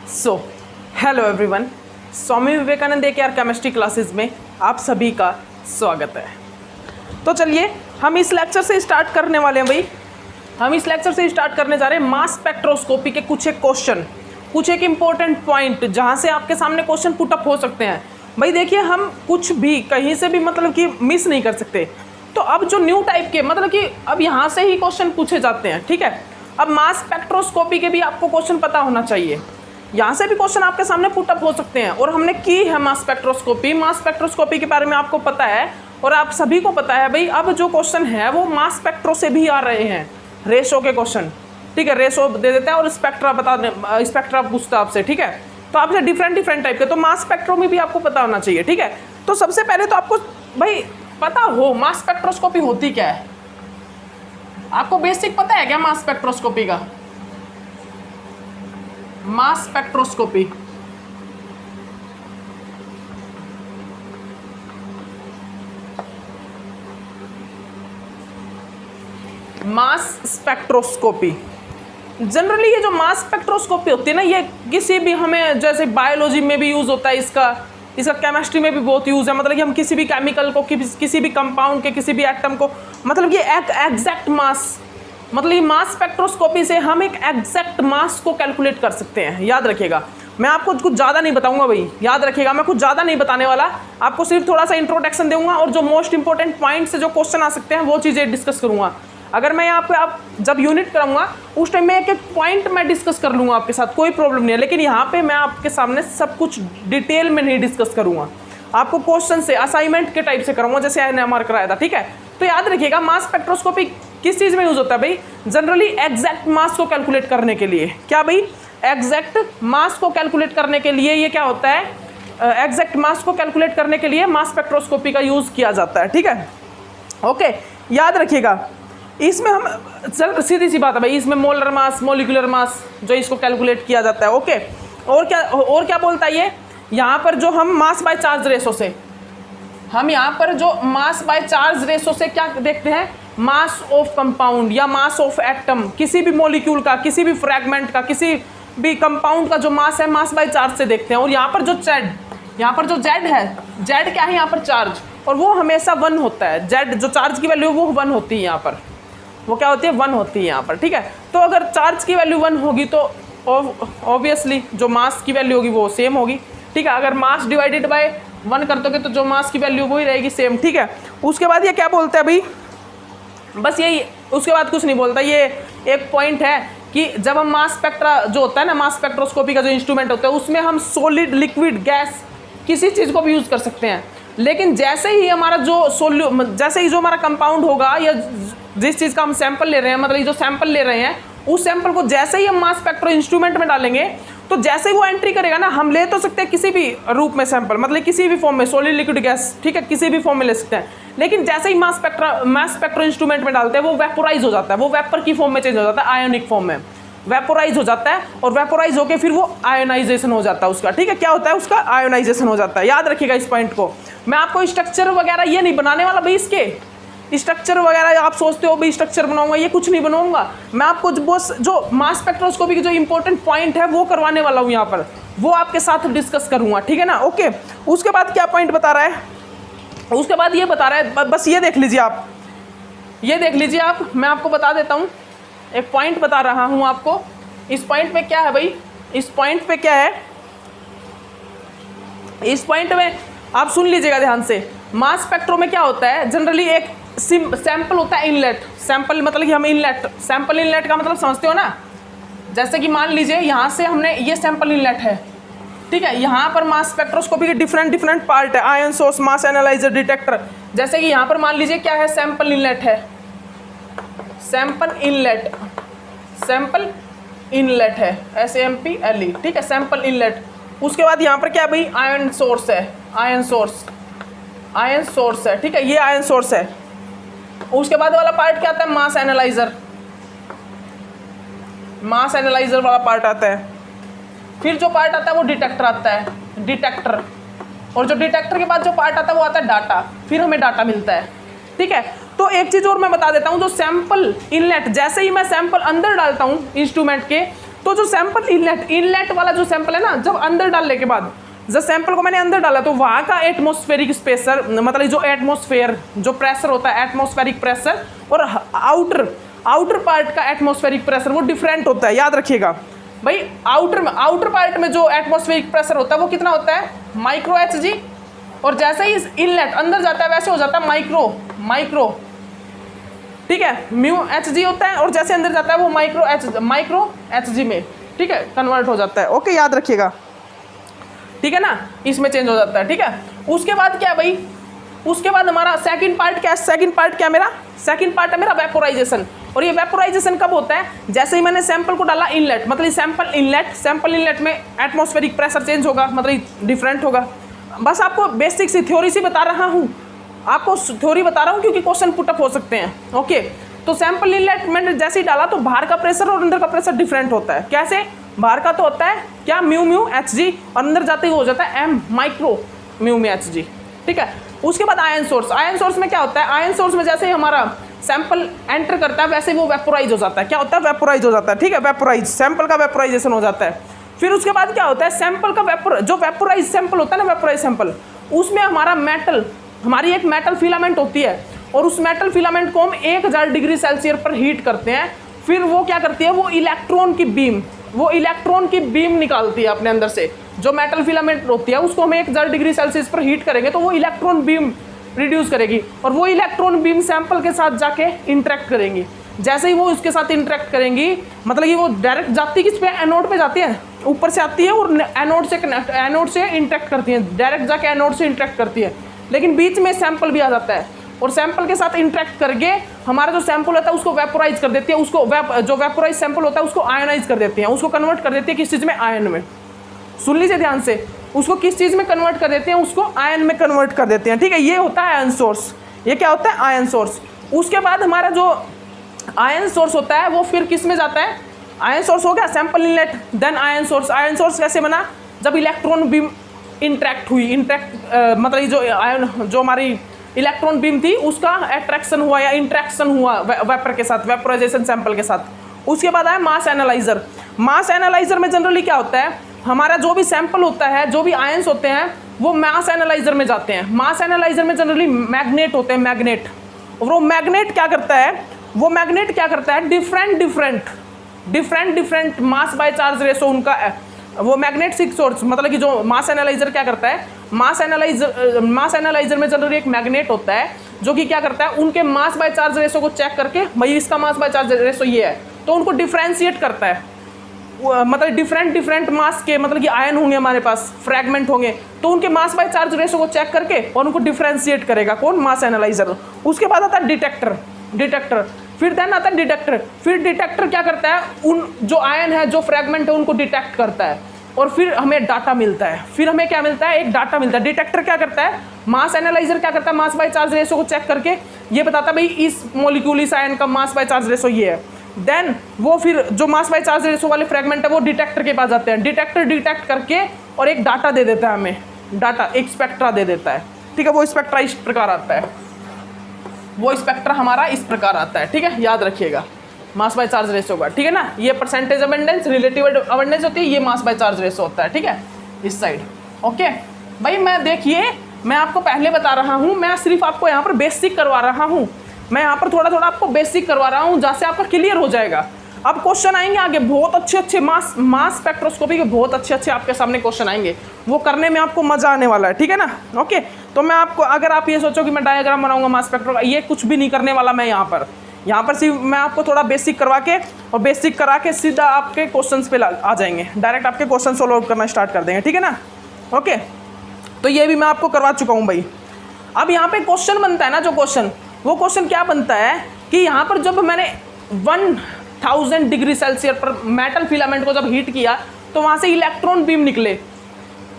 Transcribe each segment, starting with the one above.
So hello everyone, Swami Vivekananda AKR chemistry classes में आप सभी का स्वागत है। तो चलिए हम इस लेक्चर से स्टार्ट करने वाले हैं भाई। हम इस लेक्चर से स्टार्ट करने जा रहे हैं मास स्पेक्ट्रोस्कोपी के कुछ एक क्वेश्चन, कुछ एक इम्पोर्टेंट पॉइंट जहाँ से आपके सामने क्वेश्चन पुटअप हो सकते हैं। भाई देखिए, हम कुछ भी कहीं से भी मतलब कि मिस नहीं कर सकते। तो अब जो न्यू टाइप के मतलब कि अब यहाँ से ही क्वेश्चन पूछे जाते हैं, ठीक है। अब मास स्पेक्ट्रोस्कोपी के भी आपको क्वेश्चन पता होना चाहिए, यहाँ से भी क्वेश्चन आपके सामने पुटअप हो सकते हैं। और हमने की है मास स्पेक्ट्रोस्कोपी के बारे में आपको पता है और आप सभी को पता है भाई। अब जो क्वेश्चन है वो मास स्पेक्ट्रो से भी आ रहे हैं, रेशो के क्वेश्चन, ठीक है। रेशो दे देता है और स्पेक्ट्रा पूछता है आपसे, ठीक है। तो आपसे डिफरेंट टाइप के, तो मास स्पेक्ट्रो में भी आपको पता होना चाहिए, ठीक है। तो सबसे पहले तो आपको भाई पता हो मास स्पेक्ट्रोस्कोपी होती क्या है। आपको बेसिक पता है क्या मास स्पेक्ट्रोस्कोपी का? मास स्पेक्ट्रोस्कोपी जनरली ये जो मास स्पेक्ट्रोस्कोपी होती है ना, ये किसी भी हमें जैसे बायोलॉजी में भी यूज होता है, इसका केमिस्ट्री में भी बहुत यूज है। मतलब कि हम किसी भी केमिकल को, किसी भी कंपाउंड के, किसी भी एटम को, मतलब ये एक एग्जैक्ट मास, मतलब ये मास स्पेक्ट्रोस्कोपी से हम एक एग्जैक्ट मास को कैलकुलेट कर सकते हैं। याद रखिएगा, मैं आपको कुछ ज़्यादा नहीं बताऊंगा भाई, याद रखिएगा मैं कुछ ज़्यादा नहीं बताने वाला, आपको सिर्फ थोड़ा सा इंट्रोडक्शन दूंगा और जो मोस्ट इंपॉर्टेंट पॉइंट से जो क्वेश्चन आ सकते हैं वो चीज़ें डिस्कस करूंगा। अगर मैं यहाँ पे आप जब यूनिट कराऊंगा उस टाइम में एक एक पॉइंट मैं डिस्कस कर लूँगा आपके साथ, कोई प्रॉब्लम नहीं है। लेकिन यहाँ पे मैं आपके सामने सब कुछ डिटेल में नहीं डिस्कस करूँगा, आपको क्वेश्चन से असाइनमेंट के टाइप से कराऊंगा जैसे NMR कराया था, ठीक है। तो याद रखिएगा मास स्पेक्ट्रोस्कोपी किस चीज़ में यूज होता है भाई? जनरली एग्जैक्ट मास को कैलकुलेट करने के लिए। क्या भाई? एग्जैक्ट मास को कैलकुलेट करने के लिए ये क्या होता है? एग्जैक्ट मास को कैलकुलेट करने के लिए मास स्पेक्ट्रोस्कोपी का यूज किया जाता है, ठीक है। ओके, याद रखिएगा इसमें हम चल सीधी सी बात है भाई, इसमें मोलर मास, मोलिकुलर मास जो इसको कैलकुलेट किया जाता है। ओके, और क्या बोलता है ये? यहाँ पर जो हम मास बाय चार्ज रेशो से, हम यहाँ पर जो मास बाय चार्ज रेशो से क्या देखते हैं? मास ऑफ कंपाउंड या मास ऑफ एटम, किसी भी मॉलिक्यूल का, किसी भी फ्रैगमेंट का, किसी भी कंपाउंड का जो मास है मास बाय चार्ज से देखते हैं। और यहाँ पर जो जेड है, जेड क्या है यहाँ पर? चार्ज, और वो हमेशा 1 होता है। जेड जो चार्ज की वैल्यू वो 1 होती है यहाँ पर, वो क्या होती है? 1 होती है यहाँ पर, ठीक है। तो अगर चार्ज की वैल्यू 1 होगी तो ऑब्वियसली जो मास की वैल्यू होगी वो सेम होगी, ठीक है। अगर मास डिवाइडेड बाय 1 कर दोगे तो जो मास की वैल्यू वही रहेगी सेम, ठीक है। उसके बाद ये क्या बोलता है भाई? बस यही, उसके बाद कुछ नहीं बोलता। ये एक पॉइंट है कि जब हम मास स्पेक्ट्रा जो होता है ना, मास स्पेक्ट्रोस्कोपी का जो इंस्ट्रूमेंट होता है उसमें हम सॉलिड, लिक्विड, गैस किसी चीज़ को भी यूज़ कर सकते हैं। लेकिन जैसे ही हमारा जैसे ही जो हमारा कंपाउंड होगा या जिस चीज़ का हम सैंपल ले रहे हैं, मतलब जो सैंपल ले रहे हैं उस सैंपल को जैसे ही हम मास स्पेक्ट्रो इंस्ट्रूमेंट में डालेंगे तो जैसे ही वो एंट्री करेगा ना, हम ले तो सकते हैं किसी भी रूप में सैंपल, मतलब किसी भी फॉर्म में, सॉलिड, लिक्विड, गैस, ठीक है, किसी भी फॉर्म में ले सकते हैं। लेकिन जैसे ही मास स्पेक्ट्रो इंस्ट्रूमेंट में डालते हैं वो वेपोराइज हो जाता है, वो वेपर की फॉर्म में चेंज हो जाता है, आयोनिक फॉर्म में वेपोराइज हो जाता है। और वेपोराइज होकर फिर वो आयोनाइजेशन हो जाता है उसका, ठीक है। क्या होता है उसका? आयोनाइजेशन हो जाता है। याद रखिएगा इस पॉइंट को। मैं आपको स्ट्रक्चर वगैरह ये नहीं बनाने वाला भाई, इसके स्ट्रक्चर वगैरह आप सोचते हो भाई स्ट्रक्चर बनाऊंगा, ये कुछ नहीं बनाऊंगा मैं आपको। जो मास स्पेक्ट्रोस्कोपी की जो इंपॉर्टेंट पॉइंट है वो करवाने वाला हूँ यहाँ पर, वो आपके साथ डिस्कस करूँगा, ठीक है ना। ओके, उसके बाद क्या पॉइंट बता रहा है? उसके बाद ये बता रहा है, बस ये देख लीजिए आप, ये देख लीजिए आप, मैं आपको बता देता हूँ, एक पॉइंट बता रहा हूँ आपको। इस पॉइंट पे क्या है भाई? इस पॉइंट पे क्या है? इस पॉइंट में आप सुन लीजिएगा ध्यान से। मास स्पेक्ट्रो में क्या होता है? जनरली एक सैंपल होता है इनलेट। सैंपल मतलब कि हम सैंपल इनलेट का मतलब समझते हो ना। जैसे कि मान लीजिए यहाँ से हमने ये सैंपल इनलेट है, ठीक है। यहाँ पर मास स्पेक्ट्रोस्कोपी के डिफरेंट पार्ट है, आयन सोर्स, मास एनालाइजर, डिटेक्टर। जैसे कि यहाँ पर मान लीजिए क्या है? सैंपल इनलेट है, सैंपल इनलेट है, SAMPLE, ठीक है, सैंपल इनलेट। उसके बाद यहाँ पर क्या है भाई? आयन सोर्स है, आयन सोर्स है, ठीक है, ये आयन सोर्स है। उसके बाद वाला पार्ट क्या आता है? मास एनालाइजर वाला पार्ट आता है। फिर जो पार्ट आता है वो डिटेक्टर आता है, डिटेक्टर। और जो डिटेक्टर के बाद जो पार्ट आता है वो आता है डाटा, फिर हमें डाटा मिलता है, ठीक है। तो एक चीज़ और मैं बता देता हूँ, जो सैंपल इनलेट, जैसे ही मैं सैंपल अंदर डालता हूँ इंस्ट्रूमेंट के, तो जो सैंपल इनलेट वाला जो सैंपल है ना, जब अंदर डालने के बाद, जब सैंपल को मैंने अंदर डाला तो वहाँ का एटमॉस्फेरिक प्रेशर, मतलब जो एटमॉस्फेयर जो प्रेशर होता है, एटमॉस्फेरिक प्रेशर, और आउटर पार्ट का एटमॉस्फेरिक प्रेशर वो डिफरेंट होता है, याद रखिएगा भाई। आउटर पार्ट में जो एटमॉस्फेरिक प्रेशर होता है वो कितना होता है, माइक्रो Hg, और जैसे ही इनलेट अंदर जाता है वैसे हो जाता है माइक्रो, ठीक है, म्यू Hg होता है, और जैसे अंदर जाता है वो माइक्रो Hg में, ठीक है, कन्वर्ट हो जाता है। ओके, याद रखिएगा, ठीक है ना, इसमें चेंज हो जाता है, ठीक है। उसके बाद क्या है भाई, उसके बाद हमारा सेकंड पार्ट क्या है, सेकंड पार्ट है मेरा वेपोराइजेशन। और ये वेपोराइजेशन कब होता है, जैसे ही मैंने सैंपल को डाला इनलेट, मतलब सैंपल इनलेट में एटमॉस्फेरिक प्रेशर चेंज होगा, मतलब डिफरेंट होगा। बस आपको बेसिक सी थ्योरी से बता रहा हूँ, आपको थ्योरी बता रहा हूँ क्योंकि क्वेश्चन पुटअप हो सकते हैं। ओके, तो सैंपल इनलेट मैंने जैसे ही डाला तो बाहर का प्रेशर और अंदर का प्रेशर डिफरेंट होता है। कैसे, बाहर का तो होता है क्या, म्यू Hg, और अंदर जाते ही हो जाता है m माइक्रो म्यू में Hg, ठीक है। उसके बाद आयन सोर्स में क्या होता है, आयन सोर्स में जैसे ही हमारा सैंपल एंटर करता है वैसे वो वेपोराइज हो जाता है। क्या होता है, वेपोराइज हो जाता है, ठीक है, वेपोराइज, सैंपल का वेपोराइजेशन हो जाता है। फिर उसके बाद क्या होता है, सैंपल का जो वेपोराइज सैंपल होता है ना, वेपोराइज सैंपल, उसमें हमारी एक मेटल फिलामेंट होती है, और उस मेटल फिलामेंट को हम 1000 डिग्री सेल्सियस पर हीट करते हैं। फिर वो क्या करती है, वो इलेक्ट्रॉन की बीम निकालती है अपने अंदर से। जो मेटल फिलामेंट होती है उसको हम 1000 डिग्री सेल्सियस पर हीट करेंगे तो वो इलेक्ट्रॉन बीम रिड्यूस करेगी, और वो इलेक्ट्रॉन बीम सैंपल के साथ जाके इंटरेक्ट करेंगी। जैसे ही वो उसके साथ इंटरेक्ट करेंगी, मतलब कि वो डायरेक्ट जाती किस पे, एनोड पे जाती है, ऊपर से आती है और एनोड से इंटरेक्ट करती है, डायरेक्ट जाके एनोड से इंटरेक्ट करती है। लेकिन बीच में सैंपल भी आ जाता है, और सैंपल के साथ इंटरेक्ट करके हमारा जो सैंपल होता है उसको वेपोराइज कर देती है, उसको जो वेपोराइज सैंपल होता है उसको आयनाइज कर देती है, उसको कन्वर्ट कर देती है किस चीज़ में, आयन में। सुन लीजिए ध्यान से, उसको किस चीज़ में कन्वर्ट कर देते हैं, उसको आयन में कन्वर्ट कर देते हैं, ठीक है। ये होता है आयन सोर्स, ये क्या होता है, आयन सोर्स। उसके बाद हमारा जो आयन सोर्स होता है वो फिर किस में जाता है, आयन सोर्स हो गया sample inlet, then ion source कैसे बना, जब इलेक्ट्रॉन बीम मतलब जो हमारी इलेक्ट्रॉन बीम थी उसका अट्रैक्शन हुआ या इंट्रैक्शन हुआ वेपर के साथ, वेपोराइजेशन सैंपल के साथ। उसके बाद आया मास एनालाइजर में जनरली क्या होता है, हमारा जो भी सैंपल होता है, जो भी आयंस होते हैं वो मास एनालाइजर में जाते हैं। मास एनालाइजर में जनरली मैग्नेट होते हैं, मैग्नेट। और वो मैग्नेट क्या करता है, different mass by charge ratio उनका वो मैग्नेटिक सोर्स, मतलब कि जो मास एनालाइजर क्या करता है, मास एनालाइजर में जनरली एक मैग्नेट होता है जो कि क्या करता है, उनके मास बाय चार्ज रेशो को चेक करके, भाई इसका मास बाय चार्ज रेशो ये है, तो उनको डिफ्रेंशिएट करता है। मतलब डिफरेंट मास के, मतलब कि आयन होंगे हमारे पास, फ्रैगमेंट होंगे, तो उनके मास बाय चार्ज रेशो को चेक करके और उनको डिफ्रेंशिएट करेगा कौन, मास एनालाइजर। उसके बाद आता है डिटेक्टर, फिर देन आता है फिर डिटेक्टर क्या करता है, उन जो आयन है, जो फ्रैगमेंट है, उनको डिटेक्ट करता है, और फिर हमें डाटा मिलता है। फिर हमें क्या मिलता है, एक डाटा मिलता है। डिटेक्टर क्या करता है, मास एनालाइजर क्या करता है, मास बाय चार्ज रेशो को चेक करके ये बताता है भाई इस मॉलिक्यूल, इस आयन का मास बाय चार्ज रेशो ये है। देन वो फिर जो मास बाय चार्ज रेशो वाले फ्रैगमेंट है वो डिटेक्टर के पास जाते हैं। डिटेक्टर डिटेक्ट करके और एक डाटा दे देता है हमें, एक स्पेक्ट्रा दे देता है, ठीक है। वो स्पेक्ट्रा इस प्रकार आता है, वो स्पेक्ट्रा हमारा इस प्रकार आता है, ठीक है, याद रखिएगा, मास बाय चार्ज रेशो का, ठीक है ना। ये परसेंटेज अबंडेंस, रिलेटिव अबंडेंस होती है, ये मास बाय चार्ज रेशो होता है, ठीक है, इस साइड। ओके भाई, मैं देखिए, मैं आपको पहले बता रहा हूँ, मैं सिर्फ आपको यहाँ पर बेसिक करवा रहा हूँ, मैं यहाँ पर थोड़ा आपको बेसिक करवा रहा हूँ, जहाँ से आपका क्लियर हो जाएगा। अब क्वेश्चन आएंगे आगे, बहुत अच्छे मास स्पेक्ट्रोस्कोपी के बहुत अच्छे आपके सामने क्वेश्चन आएंगे, वो करने में आपको मजा आने वाला है, ठीक है ना। ओके, तो मैं आपको, अगर आप ये सोचो कि मैं डायग्राम बनाऊंगा मास स्पेक्ट्रो का, ये कुछ भी नहीं करने वाला मैं यहाँ पर सिर्फ मैं आपको थोड़ा बेसिक करवा के और बेसिक करा के सीधा आपके क्वेश्चंस पे आ जाएंगे, डायरेक्ट आपके क्वेश्चन सॉल्व आउट करना स्टार्ट कर देंगे, ठीक है ना। ओके, तो ये भी मैं आपको करवा चुका हूँ भाई। अब यहाँ पे क्वेश्चन बनता है ना, जो क्वेश्चन, वो क्वेश्चन क्या बनता है कि यहाँ पर जब मैंने 1000 डिग्री सेल्सियस पर मेटल फिलामेंट को जब हीट किया तो वहाँ से इलेक्ट्रॉन बीम निकले।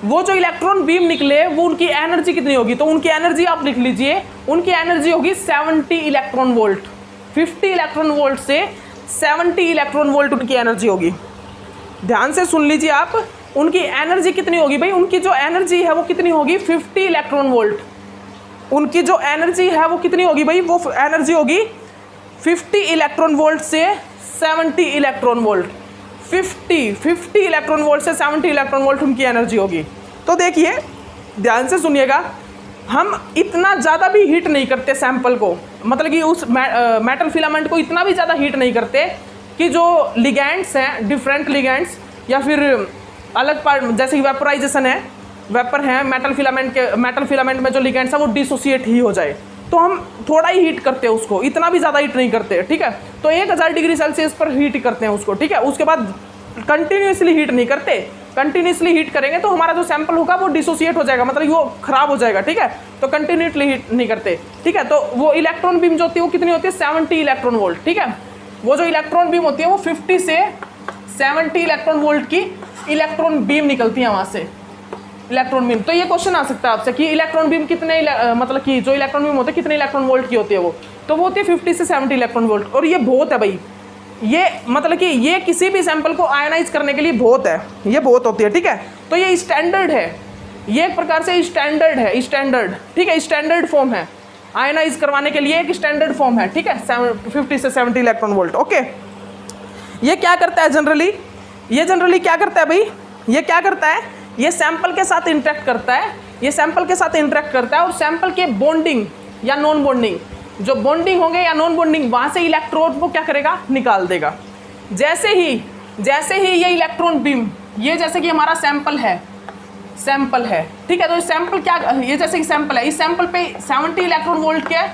वो जो इलेक्ट्रॉन बीम निकले वो उनकी एनर्जी कितनी होगी, तो उनकी एनर्जी आप लिख लीजिए, उनकी एनर्जी होगी 70 इलेक्ट्रॉन वोल्ट। 50 इलेक्ट्रॉन वोल्ट से 70 इलेक्ट्रॉन वोल्ट उनकी एनर्जी होगी। ध्यान से सुन लीजिए आप, उनकी एनर्जी कितनी होगी भाई, उनकी जो एनर्जी है वो कितनी होगी, 50 इलेक्ट्रॉन वोल्ट। उनकी जो एनर्जी है वो कितनी होगी भाई, वो एनर्जी होगी 50 इलेक्ट्रॉन वोल्ट से 70 इलेक्ट्रॉन वोल्ट। 50 इलेक्ट्रॉन वोल्ट से 70 इलेक्ट्रॉन वोल्ट उनकी एनर्जी होगी। तो देखिए ध्यान से सुनिएगा, हम इतना ज़्यादा भी हीट नहीं करते सैंपल को, मतलब कि उस मेटल फिलामेंट को इतना भी ज़्यादा हीट नहीं करते कि जो लिगेंड्स हैं, डिफरेंट लिगेंड्स या फिर अलग पार्ट, जैसे कि वेपोराइजेशन है, वेपर है मेटल फिलामेंट में जो लिगेंड्स है वो डिसोसिएट ही हो जाए, तो हम थोड़ा ही हीट करते हैं उसको, इतना भी ज़्यादा हीट नहीं करते, ठीक है। तो 1000 डिग्री सेल्सियस पर हीट करते हैं उसको, ठीक है। उसके बाद कंटिन्यूसली हीट नहीं करते, कंटिन्यूसली हीट करेंगे तो हमारा जो सैंपल होगा वो डिसोसिएट हो जाएगा, मतलब वो खराब हो जाएगा, ठीक है। तो कंटिन्यूसली हीट नहीं करते, ठीक है। तो वो इलेक्ट्रॉन बीम जो होती है वो कितनी होती है, 70 इलेक्ट्रॉन वोल्ट, ठीक है। वो जो इलेक्ट्रॉन बीम होती है वो 50 से 70 इलेक्ट्रॉन वोल्ट की इलेक्ट्रॉन बीम निकलती है वहाँ से, इलेक्ट्रॉन बीम। तो ये क्वेश्चन आ सकता है आपसे कि इलेक्ट्रॉन बीम कितने मतलब कि जो इलेक्ट्रॉन बीम होते हैं कितने इलेक्ट्रॉन वोल्ट की होती है वो, तो वो होती है 50 से 70 इलेक्ट्रॉन वोल्ट। और ये बहुत है भाई, ये मतलब कि ये किसी भी सैंपल को आयनाइज करने के लिए बहुत है, ये बहुत होती है, ठीक है। तो ये स्टैंडर्ड है, ये एक प्रकार से स्टैंडर्ड है, स्टैंडर्ड, ठीक है, स्टैंडर्ड फॉर्म है, आयनाइज करवाने के लिए एक स्टैंडर्ड फॉर्म है, ठीक है, 50 से 70 इलेक्ट्रॉन वोल्ट, ओके। ये क्या करता है जनरली, ये जनरली क्या करता है भाई, ये क्या करता है, ये सैंपल के साथ इंटरेक्ट करता है, ये सैंपल के साथ इंटरेक्ट करता है और सैंपल के बॉन्डिंग या नॉन बॉन्डिंग, जो बॉन्डिंग होंगे या नॉन बॉन्डिंग, वहाँ से इलेक्ट्रॉन को क्या करेगा, निकाल देगा। जैसे ही ये इलेक्ट्रॉन बीम, ये जैसे कि हमारा सैंपल है, ठीक है। तो सैंपल क्या, ये जैसे कि सैंपल है, इस सैंपल पे 70 इलेक्ट्रॉन वोल्ट के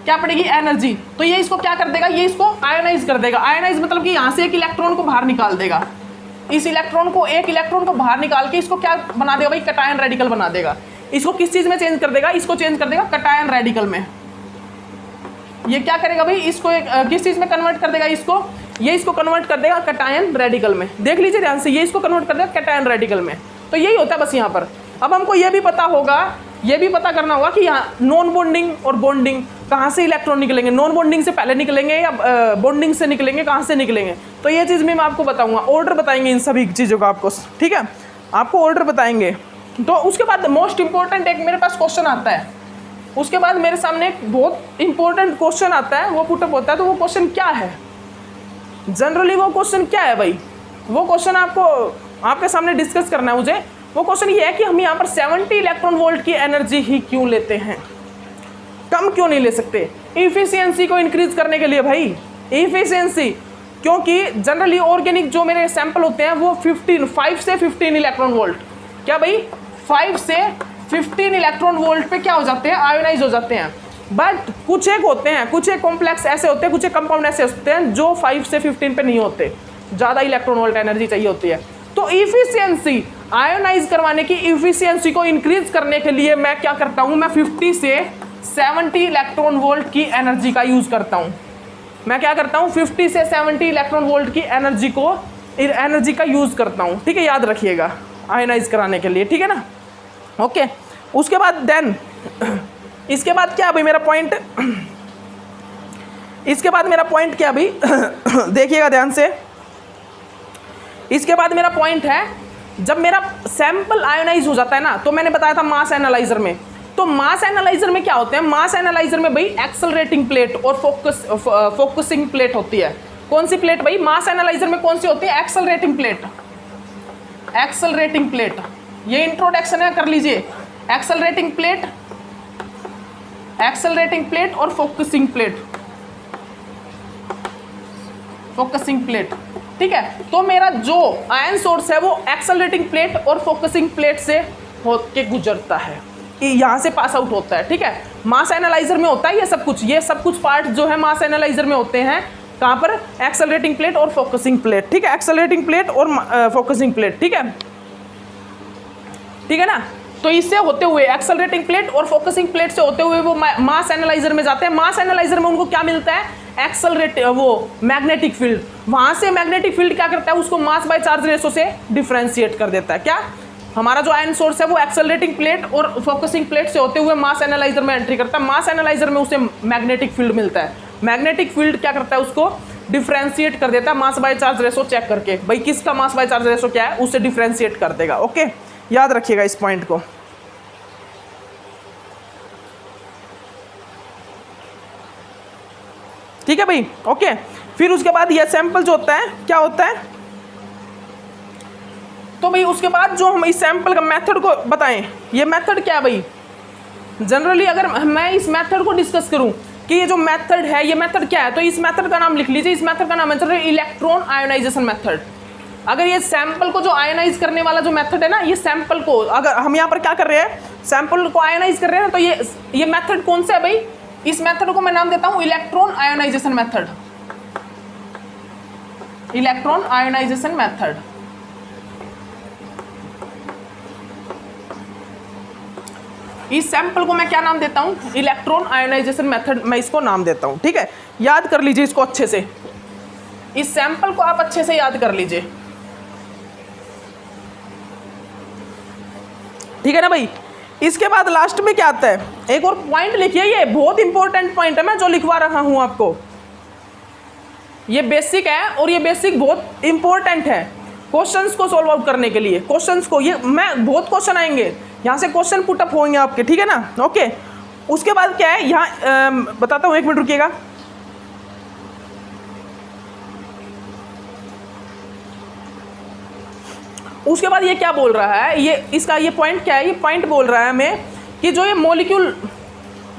क्या पड़ेगी, एनर्जी। तो ये इसको क्या कर देगा, ये इसको आयोनाइज कर देगा। आयोनाइज मतलब कि यहाँ से एक इलेक्ट्रॉन को बाहर निकाल देगा, इस इलेक्ट्रॉन को, एक इलेक्ट्रॉन को बाहर निकाल के इसको क्या बना देगा भाई, कटायन रेडिकल बना देगा। इसको किस चीज़ में चेंज कर देगा, इसको चेंज कर देगा कटायन रेडिकल में। ये क्या करेगा भाई, इसको किस चीज़ में कन्वर्ट कर देगा, इसको कन्वर्ट कर देगा कटायन रेडिकल में। देख लीजिए ध्यान से, ये इसको कन्वर्ट कर देगा कटायन रेडिकल में। तो यही होता है बस यहाँ पर। अब हमको ये भी पता होगा, ये भी पता करना होगा कि यहाँ नॉन बॉन्डिंग और बॉन्डिंग, कहाँ से इलेक्ट्रॉन निकलेंगे, नॉन बॉन्डिंग से पहले निकलेंगे या बॉन्डिंग से निकलेंगे, कहाँ से निकलेंगे। तो ये चीज़ भी मैं आपको बताऊंगा, ऑर्डर बताएंगे इन सभी चीज़ों का आपको, ठीक है, आपको ऑर्डर बताएंगे। तो उसके बाद मोस्ट इंपॉर्टेंट एक मेरे पास क्वेश्चन आता है, उसके बाद मेरे सामने एक बहुत इंपॉर्टेंट क्वेश्चन आता है, वो पुटअप होता है। तो वो क्वेश्चन क्या है, जनरली वो क्वेश्चन क्या है भाई, वो क्वेश्चन आपको आपके सामने डिस्कस करना है मुझे। वो क्वेश्चन ये है कि हम यहाँ पर 70 इलेक्ट्रॉन वोल्ट की एनर्जी ही क्यों लेते हैं, कम क्यों नहीं ले सकते, इफिशियंसी को इंक्रीज करने के लिए भाई, इफिशियंसी। क्योंकि जनरली ऑर्गेनिक जो मेरे सैंपल होते हैं वो 5 से 15 इलेक्ट्रॉन वोल्ट, क्या भाई 5 से 15 इलेक्ट्रॉन वोल्ट पे क्या हो जाते हैं, आयोनाइज हो जाते हैं। बट कुछ एक होते हैं, कुछ एक कॉम्प्लेक्स ऐसे होते हैं, कुछ एक कंपाउंड ऐसे होते हैं जो 5 से 15 पे नहीं होते, ज़्यादा इलेक्ट्रॉन वोल्ट एनर्जी चाहिए होती है। तो इफिशियंसी, आयोनाइज करवाने की इफिशियंसी को इंक्रीज करने के लिए मैं क्या करता हूँ, मैं 50 से 70 इलेक्ट्रॉन वोल्ट की एनर्जी का यूज़ करता हूँ। मैं क्या करता हूँ, 50 से 70 इलेक्ट्रॉन वोल्ट की एनर्जी का यूज़ करता हूँ, ठीक है, याद रखिएगा, आयोनाइज कराने के लिए, ठीक है ना, ओके। उसके बाद देन इसके बाद क्या भाई मेरा पॉइंट, इसके बाद मेरा पॉइंट क्या भाई देखिएगा ध्यान से। इसके बाद मेरा पॉइंट है, जब मेरा सैंपल आयोनाइज हो जाता है ना, तो मैंने बताया था मास एनालाइजर में, तो मास एनालाइजर में क्या होते हैं, मास एनालाइजर में भाई एक्सेलरेटिंग प्लेट और फोकसिंग प्लेट होती है। कौन सी प्लेट भाई, मास एनालाइजर में कौन सी होती है, एक्सेलरेटिंग प्लेट, एक्सेलरेटिंग प्लेट, ये इंट्रोडक्शन है, कर लीजिए। एक्सेलरेटिंग प्लेट, एक्सेलरेटिंग प्लेट और फोकसिंग प्लेट, फोकसिंग प्लेट, ठीक है। तो मेरा जो आयन सोर्स है वो एक्सेलरेटिंग प्लेट और फोकसिंग प्लेट से होके गुजरता है, यहाँ से पास आउट होता है, ठीक है। मास एनालाइजर में होता है ये सब कुछ पार्ट जो है मास एनालाइजर में होते हैं, कहाँ पर, एक्सेलरेटिंग प्लेट और फोकसिंग प्लेट, ठीक है, एक्सेलरेटिंग प्लेट और फोकसिंग प्लेट, ठीक है, ठीक है ना। तो इससे होते हुए एक्सेलरेटिंग प्लेट और फोकसिंग प्लेट से होते हुए वो मास एनालाइजर में जाते हैं। मास एनालाइजर में उनको क्या मिलता है, वो मैग्नेटिक फील्ड। वहाँ से मैग्नेटिक फील्ड क्या करता है, उसको मास बाय चार्ज रेशो से डिफरेंशिएट कर देता है। क्या, हमारा जो आयन सोर्स है वो एक्सेलरेटिंग प्लेट और फोकसिंग प्लेट से होते हुए मास एनालाइजर में एंट्री करता है। मास एनालाइजर में उसे मैग्नेटिक फील्ड मिलता है। मैग्नेटिक फील्ड क्या करता है, उसको डिफरेंशिएट कर देता है mass by charge ratio check करके, भाई किसका मास बाय चार्ज रेशो क्या है, उससे डिफरेंशिएट कर देगा। ओके, याद रखिएगा इस पॉइंट को। ठीक है भाई, ओके। फिर उसके बाद ये सैंपल जो होता है क्या होता है, तो भाई उसके बाद जो हम इस सैंपल का मेथड को बताएं, ये मेथड क्या है भाई? जनरली अगर मैं इस मेथड को डिस्कस करूं कि ये जो मेथड है, ये मेथड क्या है, तो इस मेथड का नाम लिख लीजिए। इस मेथड का नाम है इलेक्ट्रॉन आयोनाइजेशन मेथड। अगर ये सैंपल को जो आयोनाइज करने वाला जो मेथड है ना, ये सैंपल को अगर हम यहाँ पर क्या कर रहे हैं, सैंपल को आयोनाइज कर रहे हैं ना, तो ये मेथड कौन सा है भाई? इस मेथड को मैं नाम देता हूं electron ionisation method. Electron ionisation method. इस सैंपल को मैं क्या नाम देता हूं? इलेक्ट्रॉन आयोनाइजेशन मेथड, मैं इसको नाम देता हूं। ठीक है, याद कर लीजिए इसको अच्छे से, इस सैंपल को आप अच्छे से याद कर लीजिए। ठीक है ना भाई? इसके बाद लास्ट में क्या आता है, एक और पॉइंट लिखिए, ये बहुत इंपॉर्टेंट पॉइंट है मैं जो लिखवा रहा हूं आपको। ये बेसिक है और ये बेसिक बहुत इंपॉर्टेंट है क्वेश्चंस को सॉल्व आउट करने के लिए। क्वेश्चंस को ये मैं बहुत क्वेश्चन आएंगे यहाँ से, क्वेश्चन पुटअप होंगे आपके। ठीक है ना? ओके, उसके बाद क्या है यहाँ बताता हूँ, एक मिनट रुकिएगा। उसके बाद ये क्या बोल रहा है, ये इसका ये पॉइंट क्या है, ये पॉइंट बोल रहा है हमें कि जो ये मॉलिक्यूल,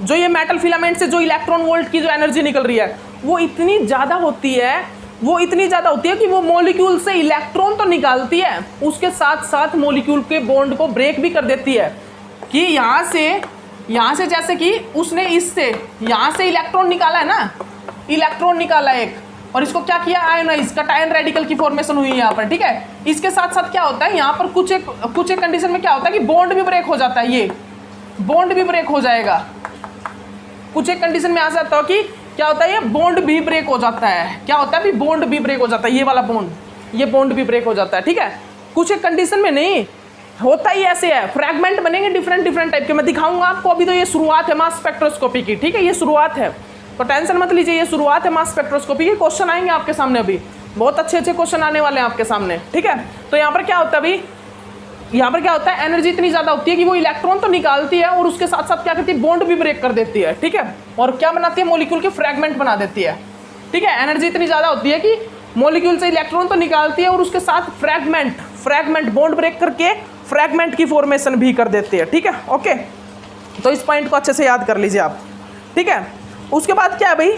जो ये मेटल फिलामेंट से जो इलेक्ट्रॉन वोल्ट की जो एनर्जी निकल रही है, वो इतनी ज़्यादा होती है, वो इतनी ज़्यादा होती है कि वो मॉलिक्यूल से इलेक्ट्रॉन तो निकालती है, उसके साथ साथ मॉलिक्यूल के बॉन्ड को ब्रेक भी कर देती है। कि यहाँ से जैसे कि उसने इससे यहाँ से इलेक्ट्रॉन निकाला है ना, इलेक्ट्रॉन निकाला एक, और इसको क्या किया, आयोनाइज, कटायन रेडिकल की फॉर्मेशन हुई है यहाँ पर। ठीक है, इसके साथ साथ क्या होता है यहाँ पर कुछ एक कंडीशन में क्या होता है कि बॉन्ड भी ब्रेक हो जाता है, ये बॉन्ड भी ब्रेक हो जाएगा। कुछ एक कंडीशन में आ जाता है कि क्या होता है, ये बॉन्ड भी ब्रेक हो जाता है। क्या होता है भी, बॉन्ड भी ब्रेक हो जाता है, ये वाला बॉन्ड, ये बॉन्ड भी ब्रेक हो जाता है। ठीक है, कुछ एक कंडीशन में नहीं होता ही ऐसे है, फ्रैगमेंट बनेंगे डिफरेंट टाइप के, मैं दिखाऊंगा आपको। अभी तो ये शुरुआत है मास स्पेक्ट्रोस्कोपी की। ठीक है, ये शुरुआत है, तो टेंशन मत लीजिए, ये शुरुआत है मास स्पेक्ट्रोस्कोपी की। क्वेश्चन आएंगे आपके सामने, अभी बहुत अच्छे क्वेश्चन आने वाले हैं आपके सामने। ठीक है, तो यहाँ पर क्या होता है अभी, यहाँ पर क्या होता है, एनर्जी इतनी ज़्यादा होती है कि वो इलेक्ट्रॉन तो निकालती है और उसके साथ साथ क्या करती है, बॉन्ड भी ब्रेक कर देती है। ठीक है, और क्या बनाती है, मॉलिक्यूल के फ्रैगमेंट बना देती है। ठीक है, एनर्जी इतनी ज़्यादा होती है कि मॉलिक्यूल से इलेक्ट्रॉन तो निकालती है और उसके साथ फ्रैगमेंट बॉन्ड ब्रेक करके फ्रैगमेंट की फॉर्मेशन भी कर देती है। ठीक है, ओके, तो इस पॉइंट को अच्छे से याद कर लीजिए आप। ठीक है, उसके बाद क्या है भाई,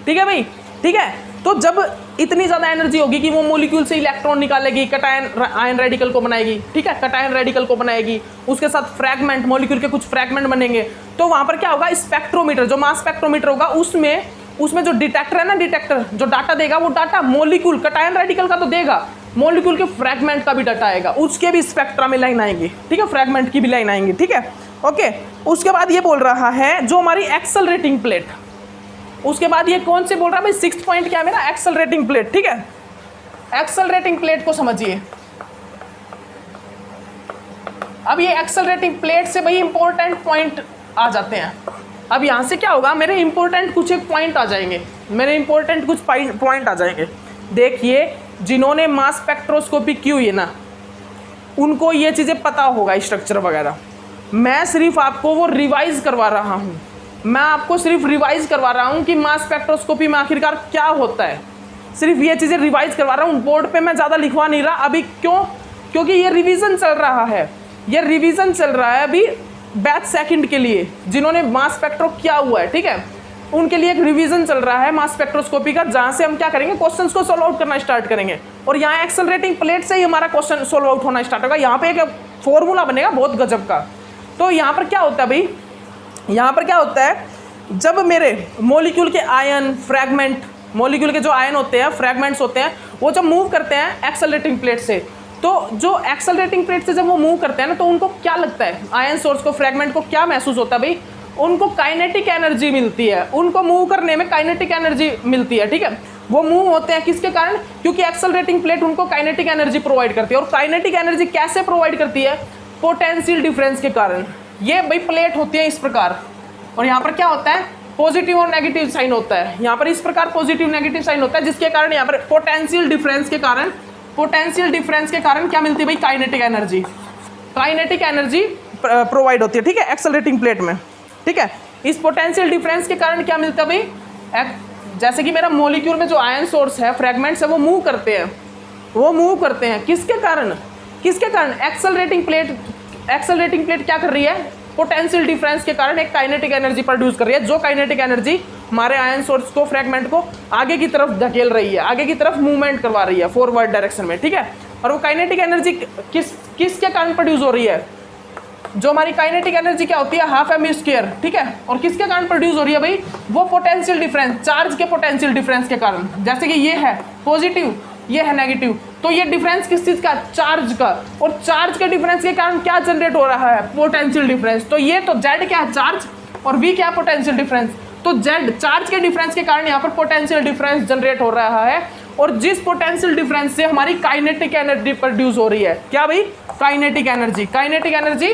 ठीक है भाई, ठीक है, तो जब इतनी ज़्यादा एनर्जी होगी कि वो मॉलिक्यूल से इलेक्ट्रॉन निकालेगी, कटायन आयन रेडिकल को बनाएगी। ठीक है, कटायन रेडिकल को बनाएगी, उसके साथ फ्रैगमेंट, मॉलिक्यूल के कुछ फ्रैगमेंट बनेंगे, तो वहाँ पर क्या होगा, स्पेक्ट्रोमीटर, जो मास स्पेक्ट्रोमीटर होगा, उसमें जो डिटेक्टर है ना, डिटेक्टर जो डाटा देगा, वो डाटा मॉलिक्यूल, कटायन रेडिकल का तो देगा, मॉलिक्यूल के फ्रैगमेंट का भी डाटा आएगा, उसके भी स्पेक्ट्रा में लाइन आएंगी। ठीक है, फ्रैगमेंट की भी लाइन आएंगी। ठीक है, ओके, उसके बाद ये बोल रहा है जो हमारी एक्सेलरेटिंग प्लेट, उसके बाद ये कौन से बोल रहा है भाई, 6th पॉइंट क्या है मेरा, एक्सेलरेटिंग प्लेट। ठीक है, एक्सेलरेटिंग प्लेट को समझिए। अब ये एक्सेलरेटिंग प्लेट से भाई इंपॉर्टेंट पॉइंट आ जाते हैं। अब यहाँ से क्या होगा, मेरे इंपॉर्टेंट कुछ एक पॉइंट आ जाएंगे, मेरे इंपॉर्टेंट कुछ पॉइंट आ जाएंगे। देखिए, जिन्होंने मास स्पेक्ट्रोस्कोपी की हुई है ना, उनको ये चीज़ें पता होगा, स्ट्रक्चर वगैरह। मैं सिर्फ आपको वो रिवाइज करवा रहा हूँ, मैं आपको सिर्फ रिवाइज करवा रहा हूँ कि मास स्पेक्ट्रोस्कोपी में आखिरकार क्या होता है। सिर्फ ये चीज़ें रिवाइज करवा रहा हूँ, बोर्ड पे मैं ज़्यादा लिखवा नहीं रहा अभी। क्यों? क्योंकि ये रिवीजन चल रहा है, ये रिवीजन चल रहा है अभी बैच सेकंड के लिए, जिन्होंने मास स्पेक्ट्रो किया हुआ है। ठीक है, उनके लिए एक रिवीजन चल रहा है मास स्पेक्ट्रोस्कोपी का, जहाँ से हम क्या करेंगे, क्वेश्चंस को सोल्व आउट करना स्टार्ट करेंगे। और यहाँ एक्सेलरेटिंग प्लेट से ही हमारा क्वेश्चन सोल्व आउट होना स्टार्ट होगा। यहाँ पे एक फॉर्मूला बनेगा बहुत गजब का। तो यहाँ पर क्या होता है भाई, यहाँ पर क्या होता है, जब मेरे मॉलिक्यूल के आयन फ्रैगमेंट, मॉलिक्यूल के जो आयन होते हैं, फ्रैगमेंट्स होते हैं, वो जब मूव करते हैं एक्सेलरेटिंग प्लेट से, तो जो एक्सेलरेटिंग प्लेट से जब वो मूव करते हैं ना, तो उनको क्या लगता है, आयन सोर्स को, फ्रैगमेंट को क्या महसूस होता है भाई, उनको काइनेटिक एनर्जी मिलती है, उनको मूव करने में काइनेटिक एनर्जी मिलती है। ठीक है, वो मूव होते हैं किसके कारण, क्योंकि एक्सेलरेटिंग प्लेट उनको काइनेटिक एनर्जी प्रोवाइड करती है। और काइनेटिक एनर्जी कैसे प्रोवाइड करती है, पोटेंशियल डिफरेंस के कारण। ये भाई प्लेट होती है इस प्रकार, और यहाँ पर क्या होता है, पॉजिटिव और नेगेटिव साइन होता है। यहाँ पर इस प्रकार पॉजिटिव नेगेटिव साइन होता है, जिसके कारण यहाँ पर पोटेंशियल डिफरेंस के कारण क्या मिलती है भाई, काइनेटिक एनर्जी प्रोवाइड होती है। ठीक है, एक्सेलरेटिंग प्लेट में। ठीक है, इस पोटेंशियल डिफरेंस के कारण क्या मिलता है भाई, जैसे कि मेरा मॉलिक्यूल में जो आयन सोर्स है, फ्रेगमेंट्स है, वो मूव करते हैं, वो मूव करते हैं किसके कारण, किसके कारण, एक्सेलरेटिंग प्लेट क्या कर रही है, पोटेंशियल डिफरेंस के कारण एक काइनेटिक एनर्जी प्रोड्यूस कर रही है, जो काइनेटिक एनर्जी हमारे आयन सोर्स को, फ्रेगमेंट को आगे की तरफ धकेल रही है, आगे की तरफ मूवमेंट करवा रही है फॉरवर्ड डायरेक्शन में, ठीक है। और वो काइनेटिक एनर्जी किसके कारण प्रोड्यूस हो रही है, जो हमारी काइनेटिक एनर्जी क्या होती है, हाफ एम स्क्वायर, ठीक है। और किसके कारण प्रोड्यूस हो रही है भाई, वो पोटेंशियल डिफरेंस, चार्ज के पोटेंशियल डिफरेंस के कारण। जैसे कि ये है पॉजिटिव, ये है नेगेटिव, तो ये डिफरेंस किस चीज का, चार्ज का, और चार्ज के डिफरेंस के कारण क्या जनरेट हो रहा है, पोटेंशियल डिफरेंस। तो ये तो जेड क्या है, चार्ज, और वी क्या है, पोटेंशियल डिफरेंस। तो जेड चार्ज के डिफरेंस के कारण यहाँ पर पोटेंशियल डिफरेंस जनरेट हो रहा है, और जिस पोटेंशियल डिफरेंस से हमारी काइनेटिक एनर्जी प्रोड्यूस हो रही है, क्या भाई, काइनेटिक एनर्जी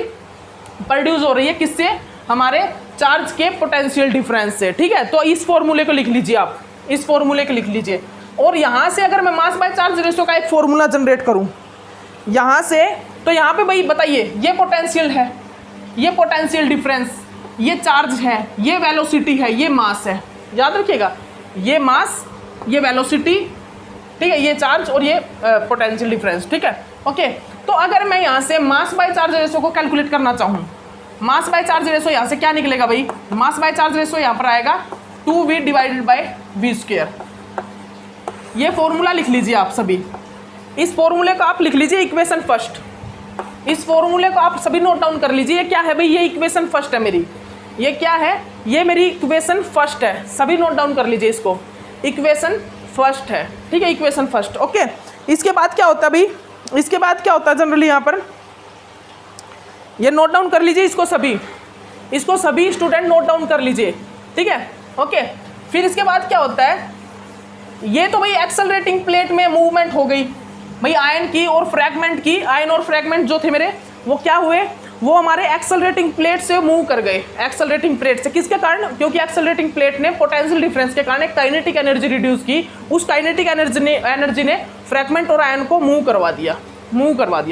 प्रोड्यूस हो रही है किससे, हमारे चार्ज के पोटेंशियल डिफरेंस से, ठीक है। तो इस फॉर्मूले को लिख लीजिए आप, इस फॉर्मूले को लिख लीजिए। और यहाँ से अगर मैं मास बाय चार्ज रेशियो का एक फॉर्मूला जनरेट करूँ यहाँ से, तो यहाँ पे भाई बताइए, ये पोटेंशियल है, ये पोटेंशियल डिफरेंस, ये चार्ज है, ये वेलोसिटी है, ये मास है, याद रखिएगा, ये मास, ये वेलोसिटी, ठीक है, ये चार्ज और ये पोटेंशियल डिफरेंस, ठीक है, ओके। तो अगर मैं यहाँ से मास बाय चार्ज रेशियो को कैलकुलेट करना चाहूँ, मास बाय चार्ज रेशियो यहाँ से क्या निकलेगा भाई, मास बाय चार्ज रेशियो यहाँ पर आएगा 2v divided by v square. ये फॉर्मूला लिख लीजिए आप सभी, इस फॉर्मूले को आप लिख लीजिए इक्वेशन फर्स्ट, इस फॉर्मूले को आप सभी नोट डाउन कर लीजिए। क्या है भाई, ये इक्वेशन फर्स्ट है मेरी, ये क्या है, ये मेरी इक्वेशन फर्स्ट है, सभी नोट डाउन कर लीजिए इसको, इक्वेशन फर्स्ट है, ठीक है, इक्वेशन फर्स्ट, ओके। इसके बाद क्या होता है भाई, इसके बाद क्या होता है जनरली यहाँ पर, ये नोट डाउन कर लीजिए इसको सभी स्टूडेंट नोट डाउन कर लीजिए, ठीक है, ओके। फिर इसके बाद क्या होता है, ये तो भाई एक्सेलरेटिंग प्लेट में मूवमेंट हो गई भाई आयन की और फ्रैगमेंट की, आयन और फ्रैगमेंट जो थे मेरे, वो क्या हुए, वो हमारे एक्सेलरेटिंग प्लेट से मूव कर गए, एक्सेलरेटिंग प्लेट से, किसके कारण, क्योंकि एक्सेलरेटिंग प्लेट ने पोटेंशियल डिफरेंस के कारण एक काइनेटिक एनर्जी रिड्यूस की, उस काइनेटिक एनर्जी ने फ्रैगमेंट और आयन को मूव करवा दिया,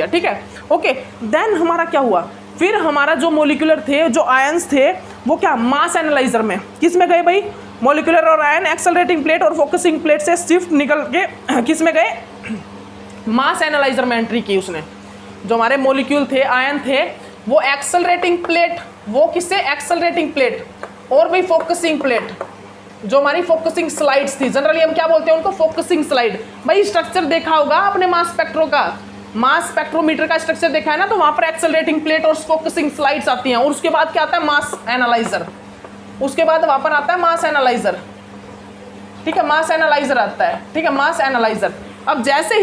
ठीक है, ओके। देन हमारा क्या हुआ, फिर हमारा जो मोलिकुलर थे, जो आयंस थे, वो क्या मास एनालाइजर में, किस में गए भाई, मोलिकुलर और आयन एक्सेलरेटिंग प्लेट और फोकसिंग प्लेट से शिफ्ट निकल के किस में गए, मास एनालाइजर में एंट्री की उसने। जो हमारे मोलिक्यूल थे, आयन थे, वो एक्सेलरेटिंग प्लेट, वो किससे, एक्सेलरेटिंग प्लेट और भाई फोकसिंग प्लेट, जो हमारी फोकसिंग स्लाइड्स थी, जनरली हम क्या बोलते हैं उनको, फोकसिंग स्लाइड। भाई स्ट्रक्चर देखा होगा आपने मास स्पेक्ट्रो का, मास स्पेक्ट्रोमीटर का स्ट्रक्चर देखा है ना, तो वहां पर एक्सेलरेटिंग प्लेट और फोकसिंग स्लाइड्स आती हैं, और उसके बाद क्या आता है, मास एनालाइजर, उसके बाद वहां पर आता है मास एनालाइजर, ठीक है, मास एनालाइजर आता है, ठीक है, मास एनालाइजर। अब जैसे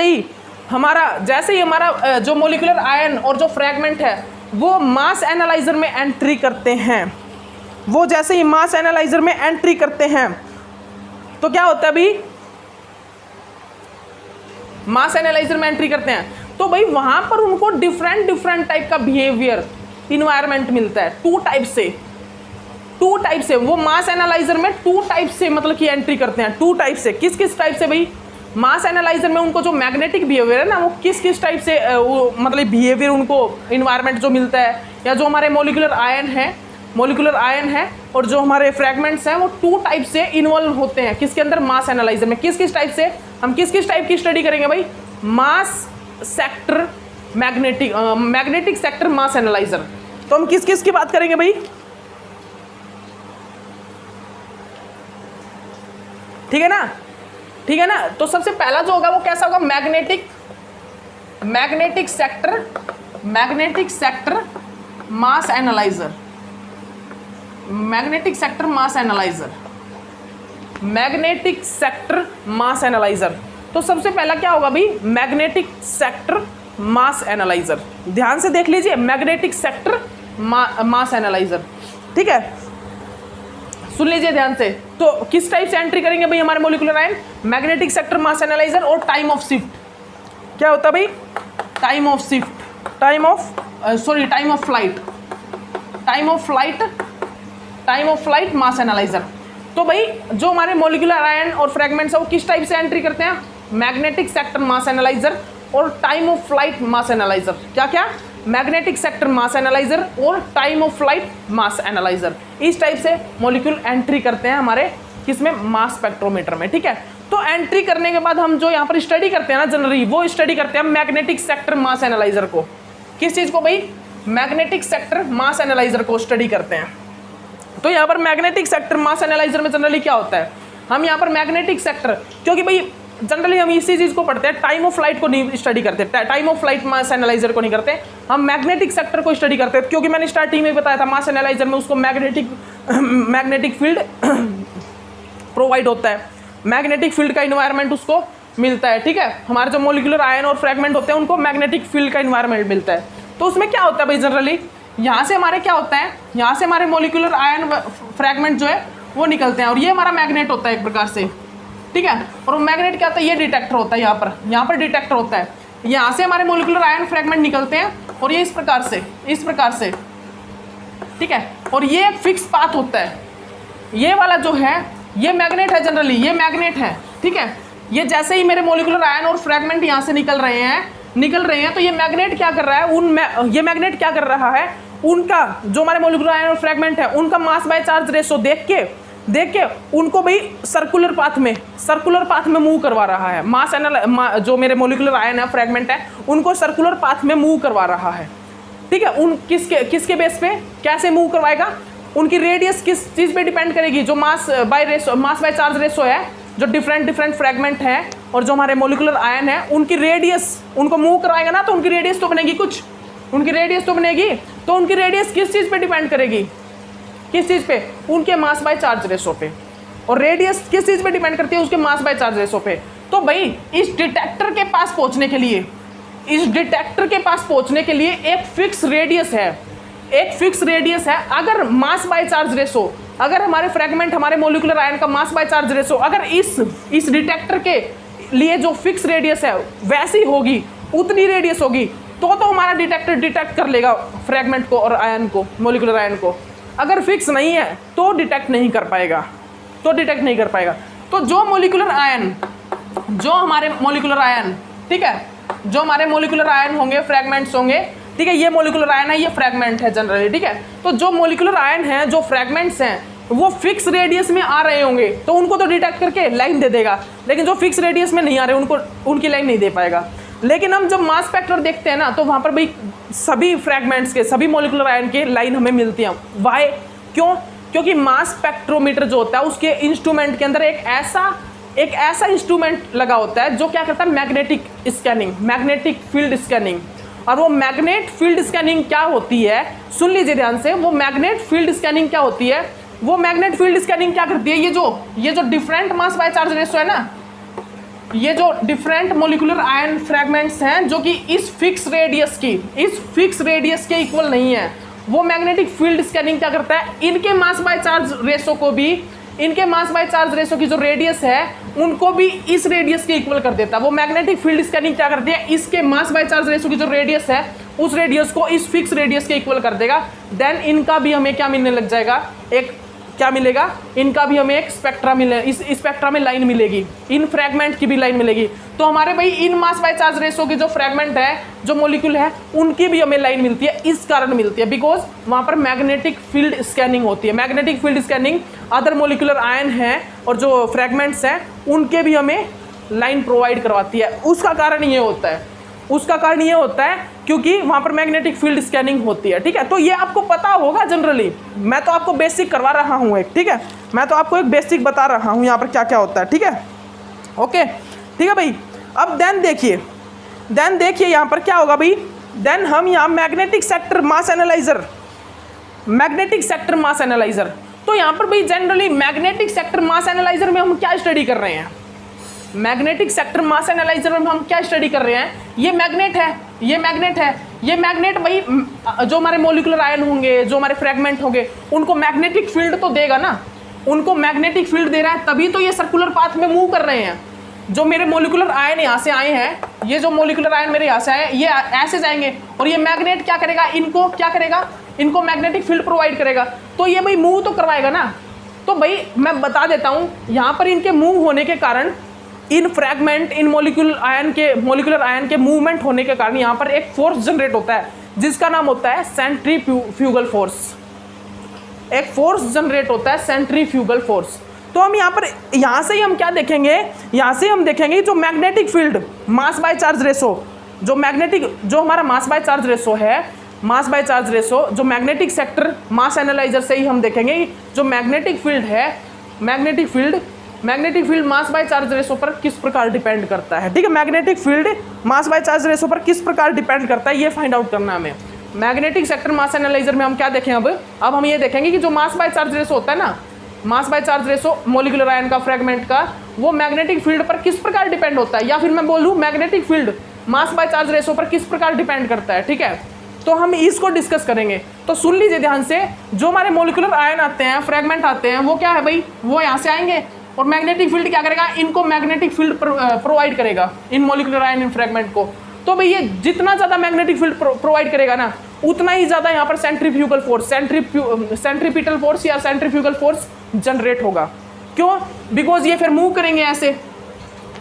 ही हमारा जो मोलिकुलर आयन और जो फ्रैगमेंट है वो मास एनालाइजर में एंट्री करते हैं, वो जैसे ही मास एनालाइजर में एंट्री करते हैं तो क्या होता है भाई, मास एनालाइजर में एंट्री करते हैं तो भाई वहां पर उनको डिफरेंट टाइप का बिहेवियर, इन्वायरमेंट मिलता है, टू टाइप से वो मास एनालाइजर में टू टाइप से मतलब कि एंट्री करते हैं, टू टाइप से, किस टाइप से भाई, मास एनालाइजर में उनको जो मैग्नेटिक बिहेवियर है ना, वो किस टाइप से मतलब बिहेवियर उनको इन्वायरमेंट जो मिलता है, या जो हमारे मोलिकुलर आयन है और जो हमारे फ्रैगमेंट्स हैं वो टू टाइप से इन्वॉल्व होते हैं, किसके अंदर, मास एनालाइजर में। किस टाइप से, हम किस टाइप की स्टडी करेंगे भाई, मास सेक्टर मैग्नेटिक सेक्टर मास एनालाइजर। तो हम किस की बात करेंगे भाई, ठीक है ना, तो सबसे पहला जो होगा वो कैसा होगा, मैग्नेटिक सेक्टर मास एनालाइजर, मैग्नेटिक सेक्टर मास एनालाइजर। तो सबसे पहला क्या होगा भाई, मैग्नेटिक सेक्टर मास एनालाइजर, ध्यान से देख लीजिए, मैग्नेटिक सेक्टर मास एनालाइजर, ठीक है, सुन लीजिए ध्यान से। तो किस टाइप से एंट्री करेंगे भाई हमारे मोलिकुलर आयन, मैग्नेटिक सेक्टर मास एनालाइजर, और टाइम ऑफ शिफ्ट क्या होता है भाई, time of flight mass analyser. तो भाई जो हमारे मोलिकुलर आयन और फ्रैगमेंट्स है वो किस टाइप से एंट्री करते हैं, मैग्नेटिक सेक्टर मास एनालाइजर और time of flight mass analyser. क्या मैग्नेटिक सेक्टर मास एनालाइजर और time of flight mass analyser. इस टाइप से मॉलिक्यूल एंट्री करते हैं हमारे किसमें, मास स्पेक्ट्रोमीटर में, ठीक है। तो एंट्री करने के बाद हम जो यहाँ पर स्टडी करते हैं ना जनरली, वो स्टडी करते हैं मैग्नेटिक सेक्टर मास एनालाइजर को। किस चीज़ को भाई, मैग्नेटिक सेक्टर मास एनालाइजर को स्टडी करते हैं। तो यहाँ पर मैग्नेटिक सेक्टर मास एनालाइजर में जनरली क्या होता है, हम यहाँ पर मैग्नेटिक सेक्टर, क्योंकि भाई जनरली हम इसी चीज़ को पढ़ते हैं, टाइम ऑफ फ्लाइट को नहीं स्टडी करते, time of flight mass analyser को नहीं करते, हम मैग्नेटिक सेक्टर को स्टडी करते हैं। क्योंकि मैंने स्टार्टिंग में बताया था मास एनालाइजर में उसको मैग्नेटिक फील्ड प्रोवाइड होता है, मैग्नेटिक फील्ड का इन्वायरमेंट उसको मिलता है, ठीक है। हमारे जो मोलिकुलर आयन और फ्रेगमेंट होते हैं उनको मैग्नेटिक फील्ड का इन्वायरमेंट मिलता है। तो उसमें क्या होता है भाई, जनरली यहाँ से हमारे क्या होता है, यहाँ से हमारे मोलिकुलर आयन फ्रेगमेंट जो है वो निकलते हैं, और ये हमारा मैग्नेट होता है एक प्रकार से, ठीक है। और वो मैग्नेट क्या होता है, ये डिटेक्टर होता है, यहाँ पर डिटेक्टर होता है। यहाँ से हमारे मोलिकुलर आयन फ्रेगमेंट निकलते हैं और ये इस प्रकार से, ठीक है। और ये एक फिक्स पाथ होता है, ये वाला जो है ये मैग्नेट है, जनरली ये मैग्नेट है, ठीक है। ये जैसे ही मेरे मोलिकुलर आयन और फ्रेगमेंट यहाँ से निकल रहे हैं तो ये मैग्नेट क्या कर रहा है, ये मैग्नेट क्या कर रहा है, उनका जो हमारे मोलिकुलर आयन और फ्रेगमेंट है उनका मास बाय चार्ज रेशो देख के उनको भाई सर्कुलर पाथ में मूव करवा रहा है। जो मेरे मोलिकुलर आयन है फ्रेगमेंट है उनको सर्कुलर पाथ में मूव करवा रहा है, ठीक है। उन किसके बेस पे कैसे मूव करवाएगा, उनकी रेडियस किस चीज़ पे डिपेंड करेगी, जो मास बाय चार्ज रेशो है, जो डिफरेंट फ्रेगमेंट है और जो हमारे मोलिकुलर आयन है उनकी रेडियस उनको मूव करवाएगा ना, तो उनकी रेडियस तो बनेगी तो उनकी रेडियस किस चीज़ पे डिपेंड करेगी, किस चीज़ पे, उनके मास बाय चार्ज रेशो पे। और रेडियस किस चीज़ पे डिपेंड करती है, उसके मास बाय चार्ज रेशो पे। तो भाई इस डिटेक्टर के पास पहुंचने के लिए एक फिक्स रेडियस है। अगर मास बाय चार्ज रेशो, अगर हमारे फ्रेगमेंट हमारे मोलिकुलर आयन का मास बाय चार्ज रेशो अगर इस डिटेक्टर के लिए जो फिक्स रेडियस है वैसी होगी, उतनी रेडियस होगी, तो हमारा डिटेक्टर डिटेक्ट कर लेगा फ्रेगमेंट को और आयन को, मोलिकुलर आयन को। अगर फिक्स नहीं है तो डिटेक्ट नहीं कर पाएगा। तो जो हमारे मोलिकुलर आयन, ठीक है, जो हमारे मोलिकुलर आयन होंगे, फ्रेगमेंट्स होंगे, ठीक है, ये मोलिकुलर आयन है, ये फ्रेगमेंट है जनरली, ठीक है। तो जो मोलिकुलर आयन हैं, जो फ्रेगमेंट्स हैं, वो फिक्स रेडियस में आ रहे होंगे तो उनको तो डिटेक्ट करके लाइन दे देगा, लेकिन जो फिक्स रेडियस में नहीं आ रहे उनकी लाइन नहीं दे पाएगा। लेकिन हम जब मास स्पेक्ट्रम देखते हैं ना, तो वहाँ पर भाई सभी फ्रेगमेंट्स के, सभी मोलिकुलर आयन के लाइन हमें मिलती है। वाई, क्यों? क्योंकि मास स्पेक्ट्रोमीटर जो होता है उसके इंस्ट्रूमेंट के अंदर एक ऐसा इंस्ट्रूमेंट लगा होता है जो क्या करता है, मैग्नेटिक फील्ड स्कैनिंग। और वो मैग्नेट फील्ड स्कैनिंग क्या होती है, सुन लीजिए ध्यान से, वो मैग्नेट फील्ड स्कैनिंग क्या होती है, वो मैग्नेट फील्ड स्कैनिंग क्या करती है, ये जो different mass by charge ratio है ना, ये जो डिफरेंट मोलिकुलर आयन फ्रेगमेंट्स हैं जो कि इस फिक्स रेडियस के इक्वल नहीं है, वो मैग्नेटिक फील्ड स्कैनिंग क्या करता है, इनके मास बाय चार्ज रेशो को भी, इनके मास बाय चार्ज रेशो की जो रेडियस है उनको भी इस रेडियस के इक्वल कर देता है। वो मैग्नेटिक फील्ड स्कैनिंग क्या करती है, इसके मास बाय चार्ज रेशो की जो रेडियस है उस रेडियस को इस फिक्स रेडियस के इक्वल कर देगा। देन इनका भी हमें क्या मिलने लग जाएगा, क्या मिलेगा, इनका भी हमें एक स्पेक्ट्रा मिले, इस स्पेक्ट्रा में लाइन मिलेगी, इन फ्रेगमेंट की भी लाइन मिलेगी। तो हमारे भाई इन मास बाय चार्ज रेशो के जो फ्रेगमेंट है, जो मोलिक्यूल है, उनकी भी हमें लाइन मिलती है, इस कारण मिलती है बिकॉज वहाँ पर मैग्नेटिक फील्ड स्कैनिंग होती है। Magnetic field scanning other molecular ion हैं और जो फ्रेगमेंट्स हैं उनके भी हमें लाइन प्रोवाइड करवाती है। उसका कारण ये होता है क्योंकि वहाँ पर मैग्नेटिक फील्ड स्कैनिंग होती है, ठीक है। तो ये आपको पता होगा जनरली, मैं तो आपको बेसिक करवा रहा हूँ एक, ठीक है, मैं तो आपको एक बेसिक बता रहा हूँ यहाँ पर क्या क्या होता है, ठीक है, ओके, ठीक है भाई। अब देन देखिए यहाँ पर क्या होगा भाई, देन हम यहाँ मैग्नेटिक सेक्टर मास एनालाइजर, तो यहाँ पर भाई जनरली मैग्नेटिक सेक्टर मास एनालाइजर में हम क्या स्टडी कर रहे हैं, मैग्नेटिक सेक्टर मास एनालाइजर में हम क्या स्टडी कर रहे हैं, ये मैग्नेट भाई जो हमारे मोलिकुलर आयन होंगे, जो हमारे फ्रेगमेंट होंगे, उनको मैग्नेटिक फील्ड तो देगा ना, उनको मैग्नेटिक फील्ड दे रहा है तभी तो ये सर्कुलर पाथ में मूव कर रहे हैं। जो मेरे मोलिकुलर आयन यहाँ से आए हैं, ये जो मोलिकुलर आयन मेरे यहाँ से आए, ये ऐसे जाएंगे और ये मैग्नेट क्या करेगा, इनको मैग्नेटिक फील्ड प्रोवाइड करेगा, तो ये भाई मूव तो करवाएगा ना। तो भाई मैं बता देता हूँ, यहाँ पर इनके मूव होने के कारण, इन फ्रैगमेंट, इन मोलिकुलर आयन के मूवमेंट होने के कारण यहाँ पर एक फोर्स जनरेट होता है जिसका नाम होता है सेंट्रीफ्यूगल फोर्स। एक फोर्स जनरेट होता है सेंट्रीफ्यूगल फोर्स। तो हम यहाँ से ही हम क्या देखेंगे, यहाँ से हम देखेंगे जो magnetic field mass by charge ratio, जो हमारा मास बाय चार्ज रेशो है, मास बाय चार्ज रेशो जो मैग्नेटिक सेक्टर मास एनालाइजर से ही हम देखेंगे जो मैग्नेटिक फील्ड है, magnetic field mass by charge ratio पर किस प्रकार डिपेंड करता है। ठीक है, magnetic field mass by charge ratio पर किस प्रकार डिपेंड करता है, ये फाइंड आउट करना हमें। मैग्नेटिक सेक्टर मास एनालाइजर में हम क्या देखें, अब हम ये देखेंगे कि जो मास बाय चार्ज रेशो होता है ना, मास by charge ratio molecular ion का, फ्रेगमेंट का, वो मैग्नेटिक फील्ड पर किस प्रकार डिपेंड होता है, या फिर मैं बोलूँ magnetic field mass by charge ratio पर किस प्रकार डिपेंड करता है। ठीक है, तो हम इसको डिस्कस करेंगे। तो सुन लीजिए ध्यान से, जो हमारे मॉलिक्यूलर आयन आते हैं, फ्रेगमेंट आते हैं, वो क्या है भाई, वो यहाँ से आएंगे और मैग्नेटिक फील्ड क्या करेगा, इनको मैग्नेटिक फील्ड प्रोवाइड करेगा, इन मॉलिक्यूलर आयन इन फ्रेगमेंट को। तो भाई ये जितना ज़्यादा मैग्नेटिक फील्ड प्रोवाइड करेगा ना, उतना ही ज़्यादा यहाँ पर सेंट्रीफ्यूगल फोर्स, सेंट्रीपिटल फोर्स या सेंट्रीफ्यूगल फोर्स जनरेट होगा। क्यों? बिकॉज ये फिर मूव करेंगे,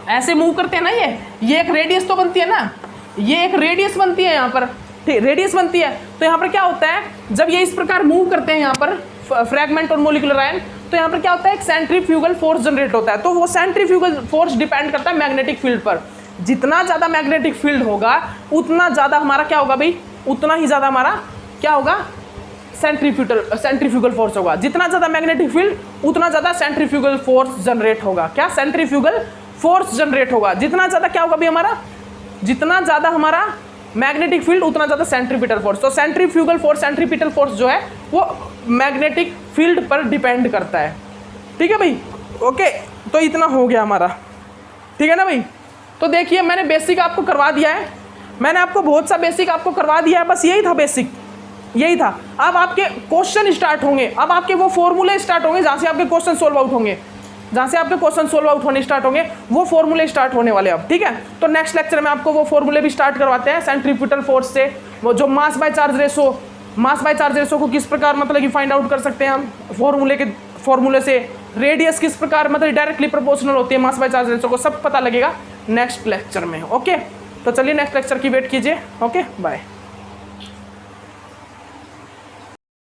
ऐसे मूव करते हैं ना, ये एक रेडियस तो बनती है ना, ये एक रेडियस बनती है यहाँ पर, ठीक, रेडियस बनती है। तो यहाँ पर क्या होता है, जब ये इस प्रकार मूव करते हैं यहाँ पर फ्रैगमेंट और मॉलिक्यूलर आयन, तो यहाँ पर क्या होता है, एक सेंट्रीफ्यूगल फोर्स जनरेट होता है। तो वो सेंट्रीफ्यूगल फोर्स डिपेंड करता है मैग्नेटिक फील्ड पर। जितना ज़्यादा मैग्नेटिक फील्ड होगा उतना ज़्यादा हमारा क्या होगा भाई, उतना ही ज़्यादा हमारा क्या होगा, सेंट्रीफ्यूगल फोर्स होगा। जितना ज़्यादा मैग्नेटिक फील्ड उतना ज़्यादा सेंट्रीफ्यूगल फोर्स जनरेट होगा। क्या? सेंट्रीफ्यूगल फोर्स जनरेट होगा। जितना ज़्यादा क्या होगा भाई हमारा, जितना ज़्यादा हमारा मैग्नेटिक फील्ड उतना ज़्यादा सेंट्रीपिटल फोर्स। तो सेंट्रीफ्यूगल फोर्स, सेंट्रीपिटल फोर्स जो है वो मैग्नेटिक फील्ड पर डिपेंड करता है। ठीक है भाई, ओके, तो इतना हो गया हमारा, ठीक है ना भाई। तो देखिए मैंने बेसिक आपको करवा दिया है, मैंने आपको बहुत सा बेसिक आपको करवा दिया है, बस यही था बेसिक, यही था। अब आपके क्वेश्चन स्टार्ट होंगे, अब आपके वो फॉर्मूले स्टार्ट होंगे जहाँ से आपके क्वेश्चन सोल्व आउट होंगे, जहाँ से आपके क्वेश्चन सोल्व आउट होने स्टार्ट होंगे, वो फॉर्मूले स्टार्ट होने वाले अब। ठीक है, तो नेक्स्ट लेक्चर में आपको वो फॉर्मूले भी स्टार्ट करवाते हैं सेंट्रीपिटल फोर्स से, वो जो मास बाय चार्ज रेशो को किस प्रकार मतलब कि फाइंड आउट कर सकते हैं हम फॉर्मूले से, रेडियस किस प्रकार मतलब डायरेक्टली प्रोपोर्शनल होती है मास बाय चार्ज रेशो को, सब पता लगेगा नेक्स्ट लेक्चर में। ओके, तो चलिए नेक्स्ट लेक्चर की वेट कीजिए। Okay, bye.